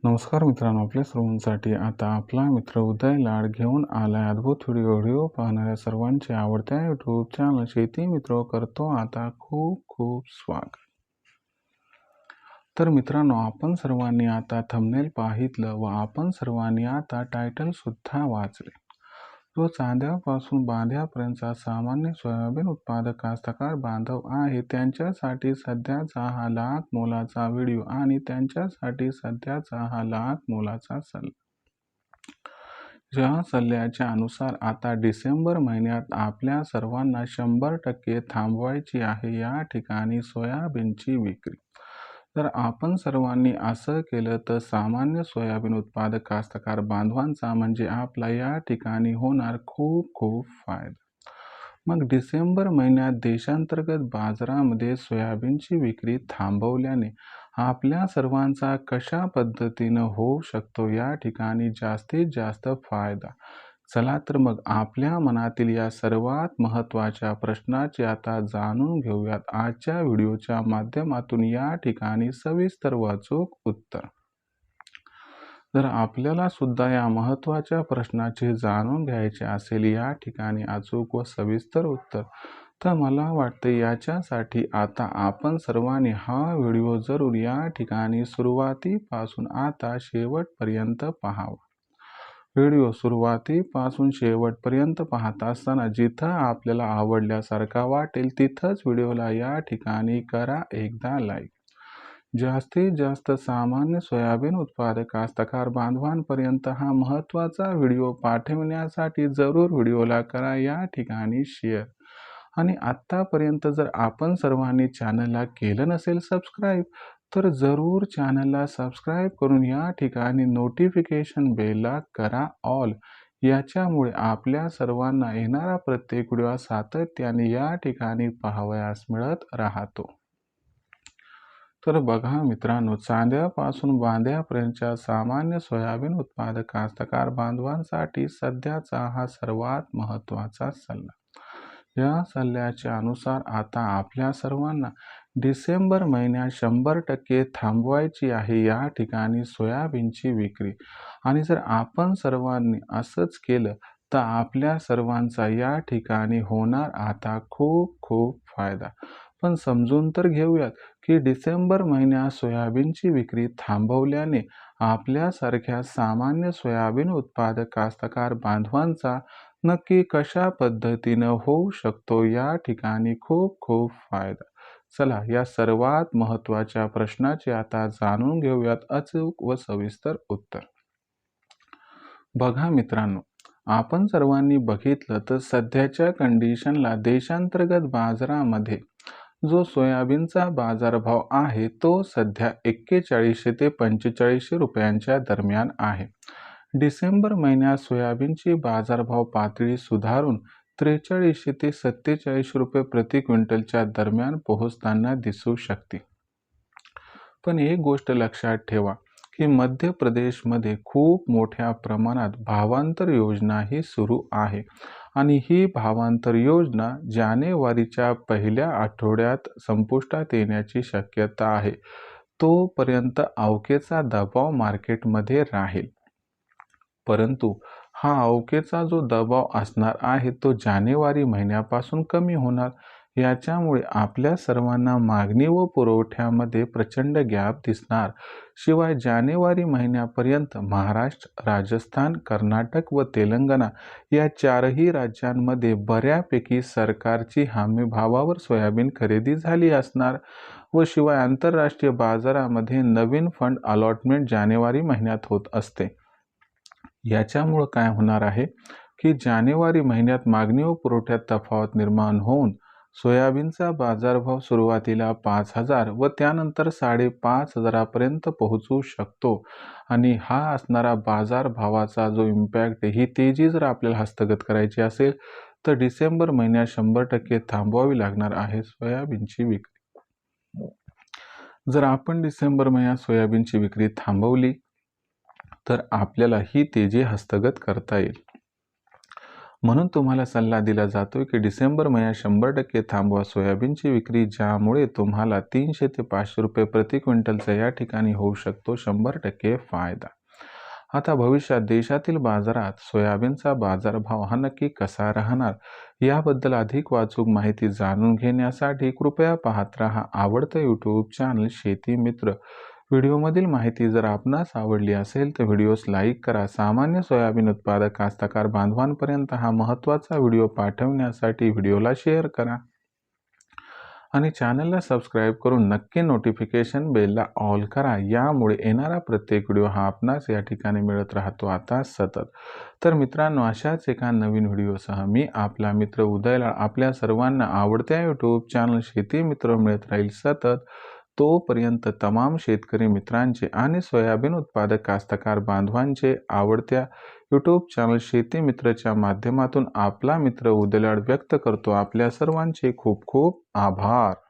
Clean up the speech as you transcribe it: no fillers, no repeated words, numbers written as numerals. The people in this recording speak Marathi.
नमस्कार मित्रांनो, आपल्या सर्वांसाठी आता आपला मित्र उदय लाड घेऊन आलाय अद्भुत व्हिडिओ पाहणाऱ्या सर्वांचे आवडत्या यूट्यूब चॅनल शेती मित्र करतो आता खूप खूप स्वागत। तर मित्रांनो, आपण सर्वांनी आता थंबनेल पाहितलं व आपण सर्वांनी आता टायटल सुद्धा वाचले। जो चांद्यापासून बांध्यापर्यंतचा सामान्य सोयाबीन उत्पादक कास्तकार बांधव आहे त्यांच्यासाठी सध्याचा हा लाख मोलाचा व्हिडिओ आणि त्यांच्यासाठी सध्याचा हा लाख मोलाचा सल्ला। या सल्ल्याच्या अनुसार आता डिसेंबर महिन्यात आपल्या सर्वांना 100% थांबवायची आहे या ठिकाणी सोयाबीनची विक्री। तर आपण सर्वांनी असं केलं तर सामान्य सोयाबीन उत्पादक कास्तकार बांधवांचा म्हणजे आपला या ठिकाणी होणार खूप खूप फायदा। मग डिसेंबर महिन्यात देशांतर्गत बाजारामध्ये सोयाबीनची विक्री थांबवल्याने आपल्या सर्वांचा कशा पद्धतीनं होऊ शकतो या ठिकाणी जास्तीत जास्त फायदा। चला तर मग आपल्या मनातील या सर्वात महत्त्वाच्या प्रश्नाचे आता जाणून घेऊयात आजच्या व्हिडिओच्या माध्यमातून या ठिकाणी सविस्तर व अचूक उत्तर। जर आपल्याला सुद्धा या महत्त्वाच्या प्रश्नाचे जाणून घ्यायचे असेल या ठिकाणी अचूक व सविस्तर उत्तर, तर मला वाटते याच्यासाठी आता आपण सर्वांनी हा व्हिडिओ जरूर या ठिकाणी सुरुवातीपासून आता शेवटपर्यंत पाहावा। व्हिडिओ सुरुवातीपासून शेवटपर्यंत पाहत असताना जिथं आपल्याला आवडल्यासारखा वाटेल तिथंच व्हिडिओला या ठिकाणी करा एकदा लाईक। जास्तीत जास्त सामान्य सोयाबीन उत्पादक कास्तकार बांधवांपर्यंत हा महत्त्वाचा व्हिडिओ पाठविण्यासाठी जरूर व्हिडिओला करा या ठिकाणी शेअर। आणि आत्तापर्यंत जर आपण सर्वांनी चॅनलला केलं नसेल सबस्क्राईब, तर जरूर चॅनलला सबस्क्राईब करून या ठिकाणी नोटिफिकेशन बेलला करा ऑल। याच्यामुळे आपल्या सर्वांना येणारा प्रत्येक व्हिडिओ सातत्याने या ठिकाणी पाहावयास मिळत राहतो। तर बघा मित्रांनो, चांद्यापासून बांध्यापर्यंतच्या सामान्य सोयाबीन उत्पादक कास्तकार बांधवांसाठी सध्याचा हा सर्वात महत्त्वाचा सल्ला। या सल्ल्याच्या अनुसार आता आपल्या सर्वांना डिसेंबर महिन्यात 100% थांबवायची आहे या ठिकाणी सोयाबीनची विक्री। आणि जर आपण सर्वांनी असंच केलं तर आपल्या सर्वांचा या ठिकाणी होणार आता खूप खूप फायदा। पण समजून तर घेऊयात की डिसेंबर महिन्यात सोयाबीनची विक्री थांबवल्याने आपल्यासारख्या सामान्य सोयाबीन उत्पादक कास्तकार बांधवांचा नक्की कशा पद्धतीनं होऊ शकतो या ठिकाणी खूप खूप फायदा। चला या सर्वात महत्त्वाच्या प्रश्नाचे आता जाणून घेऊयात अचूक व सविस्तर उत्तर। बघा मित्रांनो, आपण सर्वांनी बघितलं तर सध्याच्या कंडिशनला देशांतर्गत बाजारामध्ये जो सोयाबीनचा बाजारभाव आहे तो सध्या 4100 ते 4500 रुपयांच्या दरम्यान आहे। डिसेंबर महिन्यात सोयाबीनची बाजारभाव पातळी सुधारून 4300 ते 4700 रुपये प्रति क्विंटलच्या दरम्यान पोहोचताना दिसू शकते। पण एक गोष्ट लक्षात ठेवा की मध्य प्रदेशमध्ये खूप मोठ्या प्रमाणात भावांतर योजनाही सुरू आहे आणि ही भावांतर योजना जानेवारीच्या पहिल्या आठवड्यात संपुष्टात येण्याची शक्यता आहे। तोपर्यंत अवकेचा दबाव मार्केटमध्ये राहील, परंतु हा अवकेचा जो दबाव असणार आहे तो जानेवारी महिन्यापासून कमी होणार। याच्यामुळे आपल्या सर्वांना मागणी व पुरवठ्यामध्ये प्रचंड गॅप दिसणार। शिवाय जानेवारी महिन्यापर्यंत महाराष्ट्र, राजस्थान, कर्नाटक व तेलंगणा या चारही राज्यांमध्ये बऱ्यापैकी सरकारची हमी भावावर सोयाबीन खरेदी झाली असणार व शिवाय आंतरराष्ट्रीय बाजारामध्ये नवीन फंड अलॉटमेंट जानेवारी महिन्यात होत असते। याच्यामुळे काय होणार आहे की जानेवारी महिन्यात मागणी व पुरवठ्यात तफावत निर्माण होऊन सोयाबीनचा बाजारभाव सुरुवातीला 5000 व त्यानंतर 5500 पर्यंत पोहोचू शकतो। आणि हा असणारा बाजारभावाचा जो इम्पॅक्ट ही तेजी जर आपल्याला हस्तगत करायची असेल तर डिसेंबर महिन्यात 100% थांबवावी लागणार आहे सोयाबीनची विक्री। जर आपण डिसेंबर महिन्यात सोयाबीनची विक्री थांबवली तर आपल्याला ही तेजी हस्तगत करता येईल म्हणून तुम्हाला सल्ला दिला जातोय की डिसेंबर महिन्यात 100% थांबवा सोयाबीनची विक्री, ज्यामुळे तुम्हाला 300 ते 500 रुपये प्रति क्विंटलचा या ठिकाणी होऊ शकतो 100% फायदा. आता भविष्यात देशातील बाजारात सोयाबीनचा बाजारभाव हा नक्की कसा राहणार, याबद्दल अधिक अचूक माहिती जाणून घेण्यासाठी कृपया पाहत राहा आवडतं यूट्यूब चॅनल शेती मित्र. व्हिडिओमधील माहिती जर आपणास आवडली असेल तर व्हिडिओस लाईक करा. सामान्य सोयाबीन उत्पादक कास्तकार बांधवांपर्यंत हा महत्त्वाचा व्हिडिओ पाठवण्यासाठी व्हिडिओला शेअर करा आणि चॅनलला सबस्क्राईब करून नक्की नोटिफिकेशन बेलला ऑल करा. यामुळे येणारा प्रत्येक व्हिडिओ हा आपणास या ठिकाणी मिळत राहतो आता सतत. तर मित्रांनो, अशाच एका नवीन व्हिडिओसह मी आपला मित्र उदयलाल आपल्या सर्वांना आवडत्या यूट्यूब चॅनल शेती मित्र मिळत राहील सतत. तोपर्यंत तमाम शेतकरी मित्रांचे आणि सोयाबीन उत्पादक कास्तकार बांधवांचे आवडत्या यूट्यूब चॅनल शेती मित्रच्या माध्यमातून आपला मित्र उदयलाल व्यक्त करतो आपल्या सर्वांचे खूप खूप आभार.